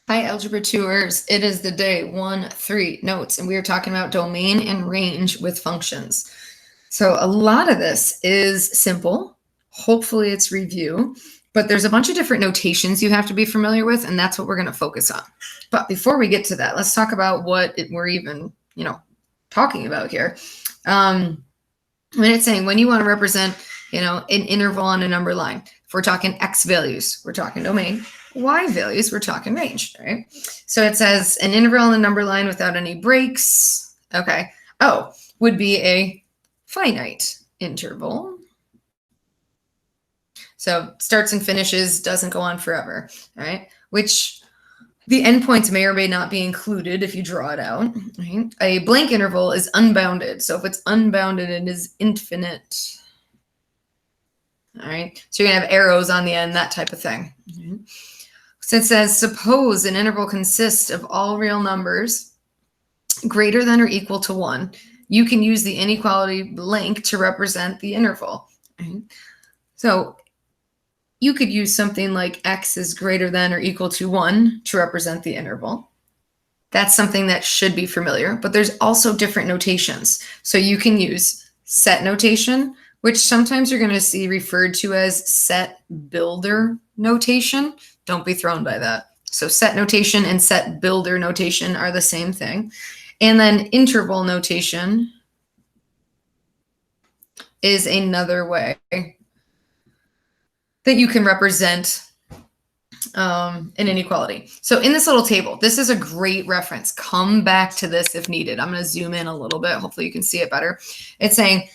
Hi, Algebra 2ers. It is the day 1-3 notes, and we are talking about domain and range with functions. So a lot of this is simple. Hopefully it's review, but there's a bunch of different notations you have to be familiar with, and that's what we're going to focus on. But before we get to that, let's talk about what we're even, talking about here. When it's saying when you want to represent, an interval on a number line, if we're talking X values, we're talking domain. Y values, we're talking range, right? So it says an interval on the number line without any breaks. Okay. Oh, would be a finite interval. So starts and finishes, doesn't go on forever, right? Which the endpoints may or may not be included if you draw it out. Right? A blank interval is unbounded. So if it's unbounded, it is infinite. All right. So you're going to have arrows on the end, that type of thing. Right? So it says, suppose an interval consists of all real numbers greater than or equal to 1. You can use the inequality blank to represent the interval. Right? So you could use something like x is greater than or equal to 1 to represent the interval. That's something that should be familiar, but there's also different notations. So you can use set notation, which sometimes you're going to see referred to as set builder notation. Don't be thrown by that. So set notation and set builder notation are the same thing. And then interval notation is another way that you can represent an inequality. So in this little table, this is a great reference. Come back to this if needed. I'm going to zoom in a little bit. Hopefully you can see it better. It's saying,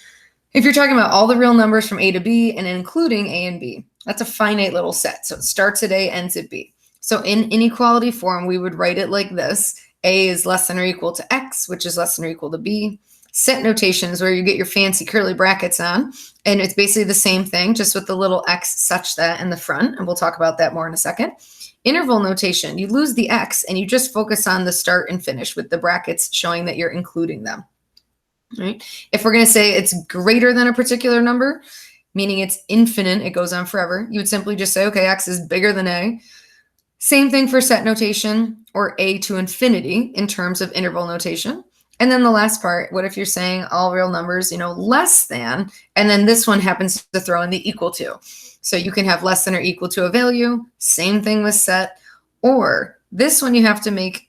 if you're talking about all the real numbers from A to B and including A and B, that's a finite little set. So it starts at A, ends at B. So in inequality form, we would write it like this. A is less than or equal to X, which is less than or equal to B. Set notation is where you get your fancy curly brackets on. And it's basically the same thing, just with the little X such that in the front. And we'll talk about that more in a second. Interval notation, you lose the X and you just focus on the start and finish with the brackets showing that you're including them. Right? If we're going to say it's greater than a particular number, meaning it's infinite, it goes on forever, you would simply just say, okay, X is bigger than A. Same thing for set notation or A to infinity in terms of interval notation. And then the last part, what if you're saying all real numbers, less than, and then this one happens to throw in the equal to. So you can have less than or equal to a value, same thing with set, or this one you have to make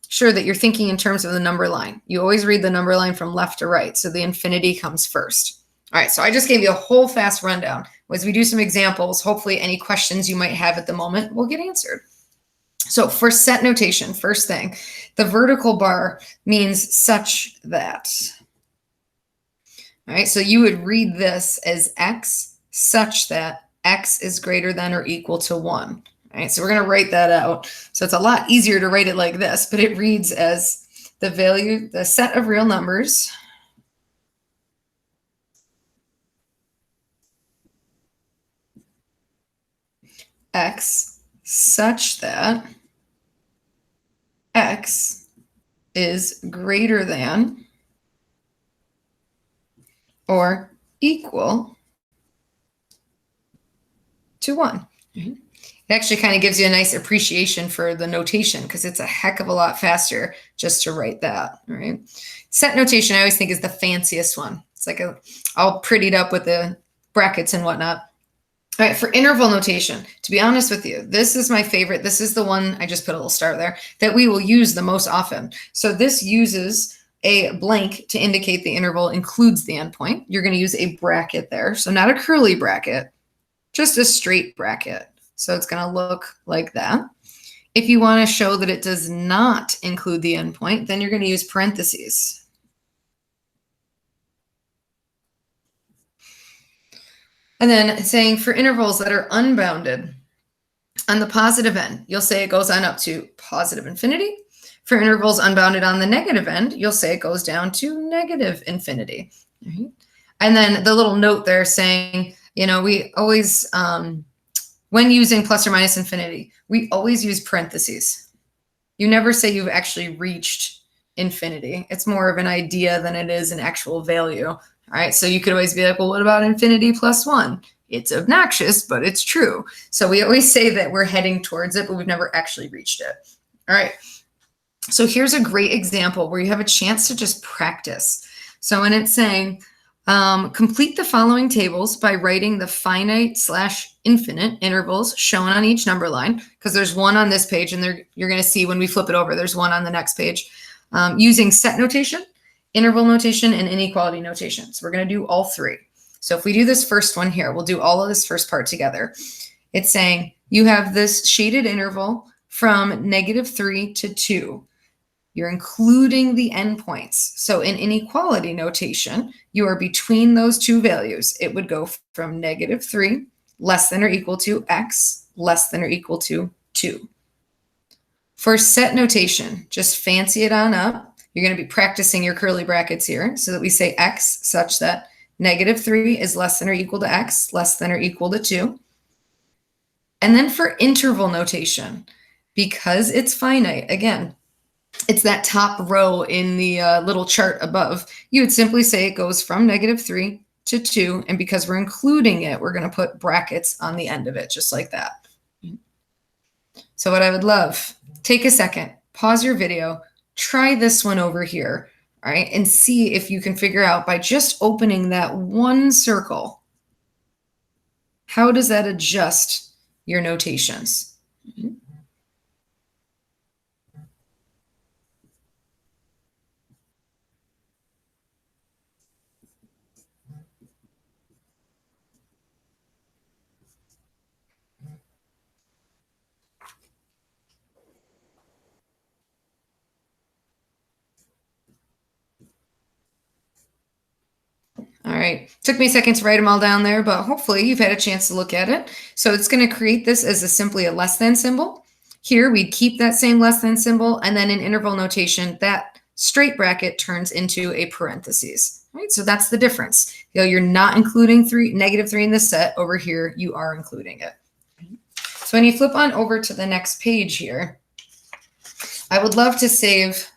sure that you're thinking in terms of the number line. You always read the number line from left to right, so the infinity comes first. All right, so I just gave you a whole fast rundown. As we do some examples, hopefully any questions you might have at the moment will get answered. So for set notation, first thing, the vertical bar means such that. All right, so you would read this as X such that X is greater than or equal to 1. All right, so we're going to write that out. So it's a lot easier to write it like this, but it reads as the value, the set of real numbers X such that X is greater than or equal to 1. It actually kind of gives you a nice appreciation for the notation because it's a heck of a lot faster just to write that, right? Set notation I always think is the fanciest one. It's like all prettied up with the brackets and whatnot. All right, for interval notation, to be honest with you, this is my favorite. This is the one, I just put a little star there, that we will use the most often. So this uses a blank to indicate the interval includes the endpoint. You're going to use a bracket there. So not a curly bracket, just a straight bracket. So it's going to look like that. If you want to show that it does not include the endpoint, then you're going to use parentheses. And then saying for intervals that are unbounded, on the positive end, you'll say it goes on up to positive infinity. For intervals unbounded on the negative end, you'll say it goes down to negative infinity. Right? And then the little note there saying, we always, when using plus or minus infinity, we always use parentheses. You never say you've actually reached infinity. It's more of an idea than it is an actual value. All right, so you could always be like, well, what about infinity plus 1? It's obnoxious, but it's true. So we always say that we're heading towards it, but we've never actually reached it. All right. So here's a great example where you have a chance to just practice. So when it's saying, complete the following tables by writing the finite/infinite intervals shown on each number line, because there's one on this page, and you're going to see when we flip it over, there's one on the next page, using set notation, interval notation, and inequality notation. So we're going to do all three. So if we do this first one here, we'll do all of this first part together. It's saying you have this shaded interval from -3 to 2. You're including the endpoints. So in inequality notation, you are between those two values. It would go from -3 less than or equal to x less than or equal to 2. For set notation, just fancy it on up. You're going to be practicing your curly brackets here so that we say x such that -3 is less than or equal to x less than or equal to 2. And then for interval notation, because it's finite, again, it's that top row in the little chart above, you would simply say it goes from -3 to 2. And because we're including it, we're going to put brackets on the end of it, just like that. So what I would love, take a second, pause your video, try this one over here, all right, and see if you can figure out by just opening that one circle, how does that adjust your notations? All right, took me a second to write them all down there, but hopefully you've had a chance to look at it. So it's going to create this as simply a less than symbol. Here we'd keep that same less than symbol, and then in interval notation, that straight bracket turns into a parentheses. Right, so that's the difference. You're not including -3 in the set. Over here, you are including it. So when you flip on over to the next page here, I would love to save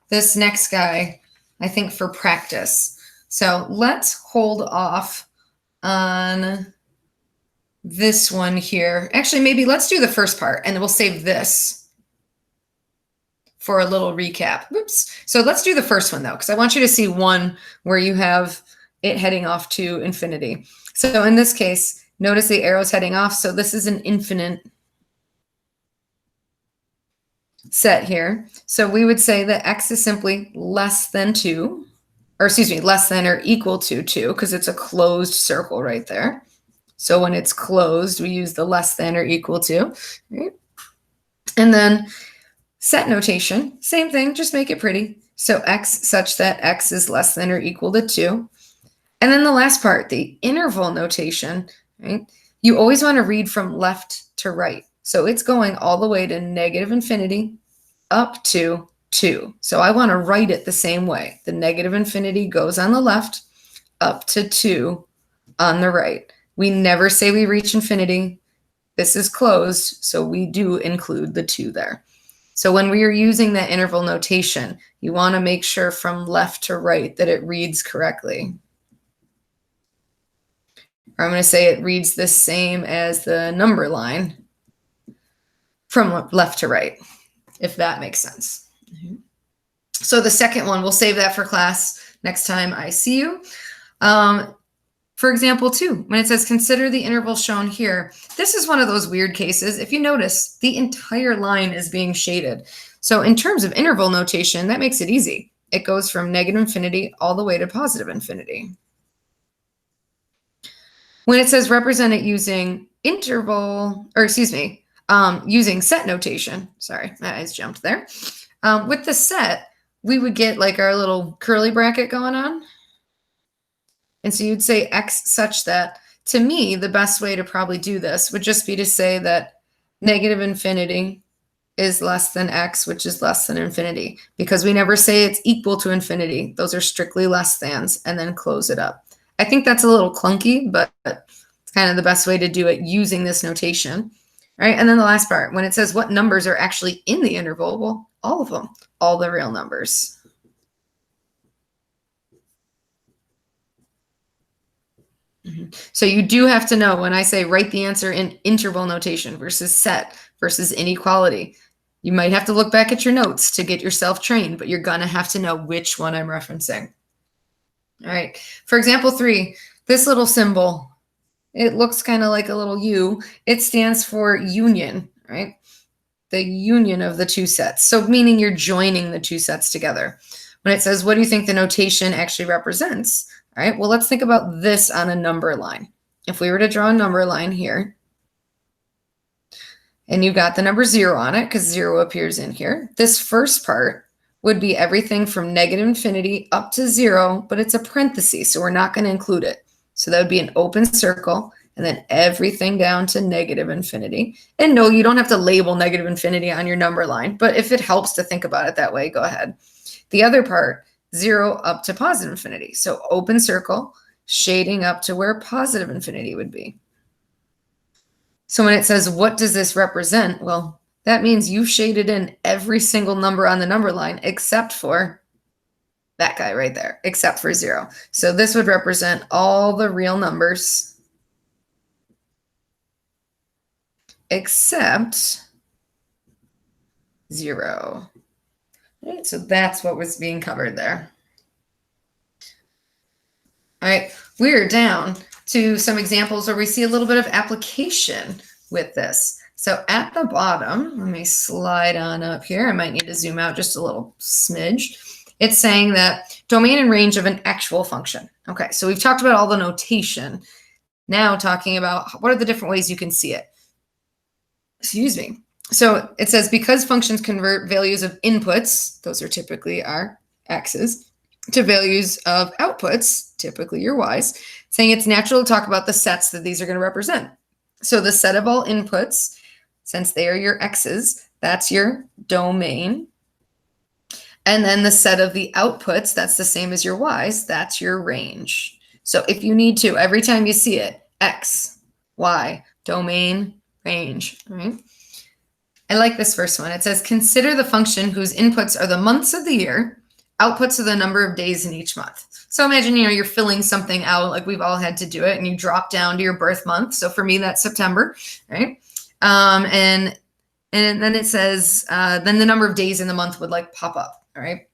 this next guy, I think, for practice. So let's hold off on this one here. Actually, maybe let's do the first part, and then we'll save this for a little recap. Oops. So let's do the first one, though, because I want you to see one where you have it heading off to infinity. So in this case, notice the arrow's heading off. So this is an infinite set here. So we would say that x is simply less than 2. Or excuse me, less than or equal to 2, because it's a closed circle right there. So when it's closed, we use the less than or equal to. Right? And then set notation, same thing, just make it pretty. So x such that x is less than or equal to 2. And then the last part, the interval notation, right? You always want to read from left to right. So it's going all the way to -infinity up to 2. So I want to write it the same way. The -infinity goes on the left, up to 2 on the right. We never say we reach infinity. This is closed, so we do include the 2 there. So when we are using that interval notation, you want to make sure from left to right that it reads correctly. Or I'm going to say it reads the same as the number line from left to right, if that makes sense. So the second one, we'll save that for class next time I see you. For example, 2, when it says consider the interval shown here, this is one of those weird cases. If you notice, the entire line is being shaded. So in terms of interval notation, that makes it easy. It goes from -infinity all the way to +infinity. When it says represent it using using set notation, sorry, my eyes jumped there. With the set, we would get like our little curly bracket going on. And so you'd say x such that, to me, the best way to probably do this would just be to say that -infinity is less than x, which is less than infinity, because we never say it's equal to infinity. Those are strictly less thans, and then close it up. I think that's a little clunky, but it's kind of the best way to do it using this notation. Right? And then the last part, when it says what numbers are actually in the interval, well, all of them, all the real numbers. So you do have to know when I say write the answer in interval notation versus set versus inequality. You might have to look back at your notes to get yourself trained, but you're going to have to know which one I'm referencing. All right. For example 3, this little symbol, it looks kind of like a little U. It stands for union, right? The union of the two sets. So meaning you're joining the two sets together. When it says, what do you think the notation actually represents? All right, well, let's think about this on a number line. If we were to draw a number line here, and you got the number 0 on it because 0 appears in here, this first part would be everything from negative infinity up to 0, but it's a parenthesis, so we're not going to include it. So that would be an open circle, and then everything down to negative infinity. And no, you don't have to label negative infinity on your number line, but if it helps to think about it that way, go ahead. The other part, 0 up to positive infinity. So open circle, shading up to where positive infinity would be. So when it says, what does this represent? Well, that means you shaded in every single number on the number line except for that guy right there, except for 0. So this would represent all the real numbers except 0. Right, so that's what was being covered there. All right, we're down to some examples where we see a little bit of application with this. So at the bottom, let me slide on up here. I might need to zoom out just a little smidge. It's saying that domain and range of an actual function. Okay, so we've talked about all the notation. Now talking about what are the different ways you can see it. Excuse me. So it says because functions convert values of inputs, those are typically our x's, to values of outputs, typically your y's, saying it's natural to talk about the sets that these are going to represent. So the set of all inputs, since they are your x's, that's your domain. And then the set of the outputs, that's the same as your y's, that's your range. So if you need to, every time you see it, x, y, domain, range, right? I like this first one. It says, consider the function whose inputs are the months of the year, outputs are the number of days in each month. So imagine, you're filling something out, like we've all had to do it, and you drop down to your birth month. So for me, that's September, right? And then it says, then the number of days in the month would pop up, all right?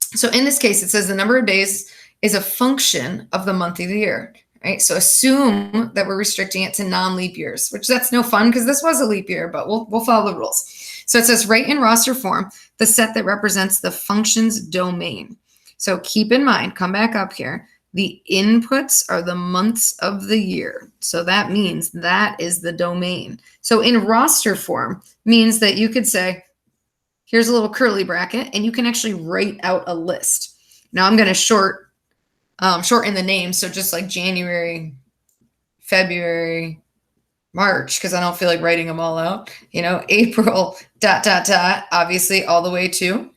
So in this case, it says the number of days is a function of the month of the year, right? So assume that we're restricting it to non-leap years, which that's no fun because this was a leap year, but we'll follow the rules. So it says write in roster form the set that represents the function's domain. So keep in mind, come back up here, the inputs are the months of the year. So that means that is the domain. So in roster form means that you could say, here's a little curly bracket, and you can actually write out a list. Now I'm going to shorten the names, so just like January, February, March, because I don't feel like writing them all out. April, ... obviously all the way to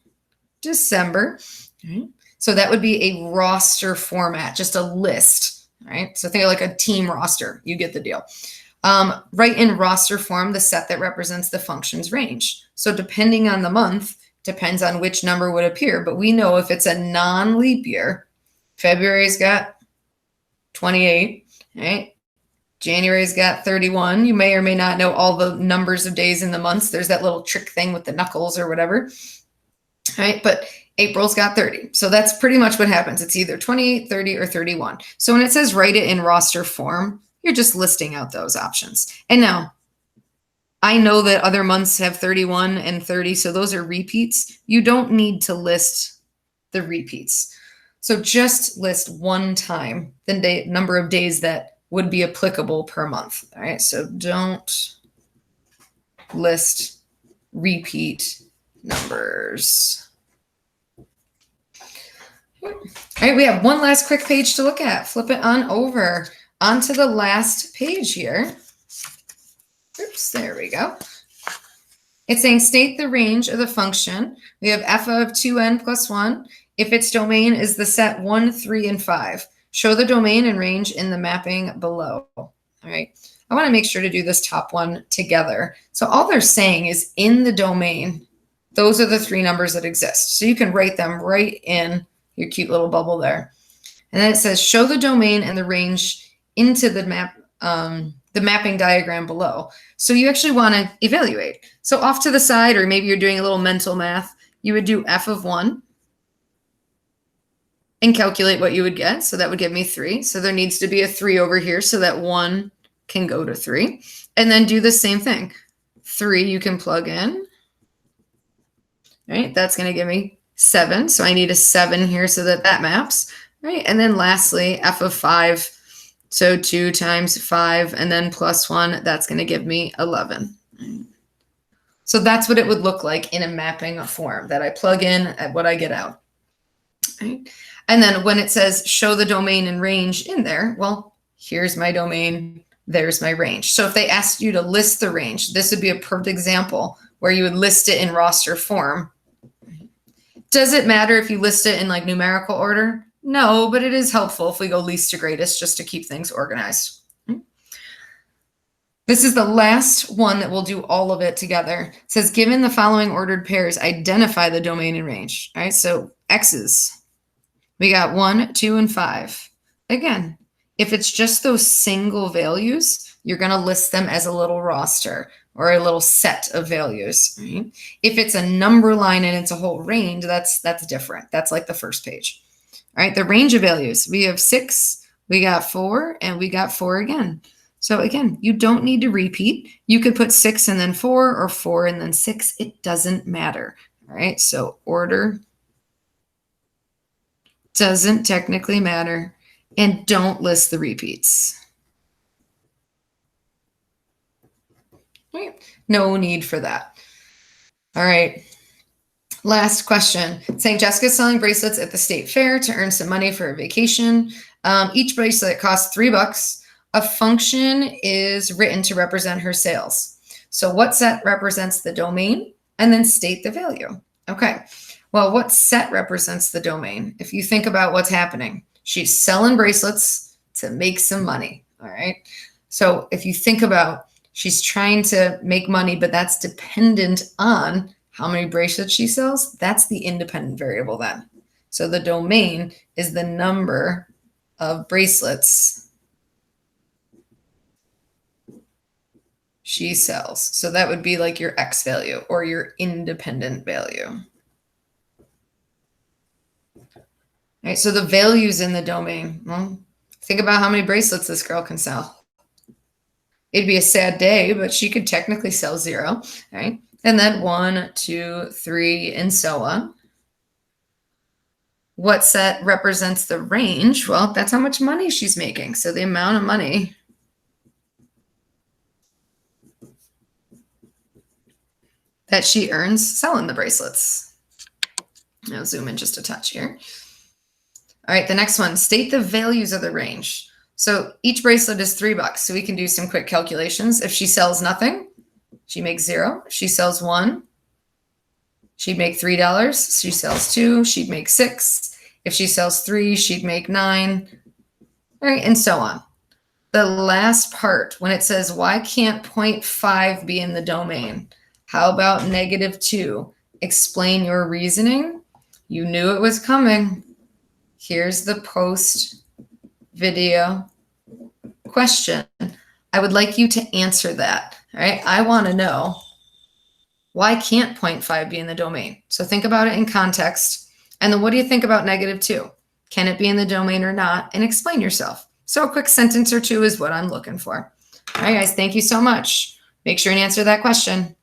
December. Right? So that would be a roster format, just a list. Right? So think of like a team roster. You get the deal. Write in roster form the set that represents the function's range. So depending on the month, depends on which number would appear. But we know if it's a non-leap year, February's got 28, right? January's got 31. You may or may not know all the numbers of days in the months. There's that little trick thing with the knuckles or whatever, right? But April's got 30. So that's pretty much what happens. It's either 28, 30, or 31. So when it says write it in roster form, you're just listing out those options. And now, I know that other months have 31 and 30, so those are repeats. You don't need to list the repeats. So just list one time the number of days that would be applicable per month. All right, so don't list repeat numbers. All right, we have one last quick page to look at. Flip it on over onto the last page here. Oops, there we go. It's saying state the range of the function. We have f of 2n plus 1 if its domain is the set 1, 3, and 5. Show the domain and range in the mapping below. All right. I want to make sure to do this top one together. So all they're saying is in the domain, those are the three numbers that exist. So you can write them right in your cute little bubble there. And then it says show the domain and the range into the mapping diagram below. So you actually want to evaluate. So off to the side, or maybe you're doing a little mental math, you would do f of 1 and calculate what you would get. So that would give me 3. So there needs to be a 3 over here so that 1 can go to 3. And then do the same thing. 3 you can plug in. Right? That's going to give me 7. So I need a 7 here so that that maps. Right? And then lastly, f of 5. So 2 times 5 and then plus 1, that's going to give me 11. So that's what it would look like in a mapping form, that I plug in at what I get out. Right? And then when it says show the domain and range in there, well, here's my domain, there's my range. So if they asked you to list the range, this would be a perfect example where you would list it in roster form. Does it matter if you list it in like numerical order? No, but it is helpful if we go least to greatest just to keep things organized. This is the last one that we'll do all of it together. It says, given the following ordered pairs, identify the domain and range. All right, so X's. We got 1, 2, and 5. Again, if it's just those single values, you're going to list them as a little roster or a little set of values. Right? If it's a number line and it's a whole range, that's different. That's like the first page. All right, the range of values. We have 6, we got 4, and we got 4 again. So again, you don't need to repeat. You could put 6 and then 4 or 4 and then 6. It doesn't matter. All right, so order doesn't technically matter. And don't list the repeats. Right? No need for that. All right. Last question. Saying Jessica's selling bracelets at the state fair to earn some money for a vacation. Each bracelet costs $3. A function is written to represent her sales. So what set represents the domain? And then state the value. Okay. Well, what set represents the domain? If you think about what's happening, she's selling bracelets to make some money. All right. So if you think about, she's trying to make money, but that's dependent on how many bracelets she sells. That's the independent variable then. So the domain is the number of bracelets she sells. So that would be like your X value or your independent value. All right, so the values in the domain. Well, think about how many bracelets this girl can sell. It'd be a sad day, but she could technically sell 0, right? And then 1, 2, 3, and so on. What set represents the range? Well, that's how much money she's making. So the amount of money that she earns selling the bracelets. I'll zoom in just a touch here. All right, the next one, state the values of the range. So each bracelet is $3, so we can do some quick calculations. If she sells nothing, she makes 0. If she sells 1, she'd make $3. She sells 2, she'd make 6. If she sells 3, she'd make 9. All right, and so on. The last part, when it says, why can't 0.5 be in the domain? How about -2? Explain your reasoning. You knew it was coming. Here's the post video question. I would like you to answer that. All right. I want to know, why can't 0.5 be in the domain? So think about it in context. And then what do you think about -2? Can it be in the domain or not? And explain yourself. So a quick sentence or two is what I'm looking for. All right, guys. Thank you so much. Make sure and answer that question.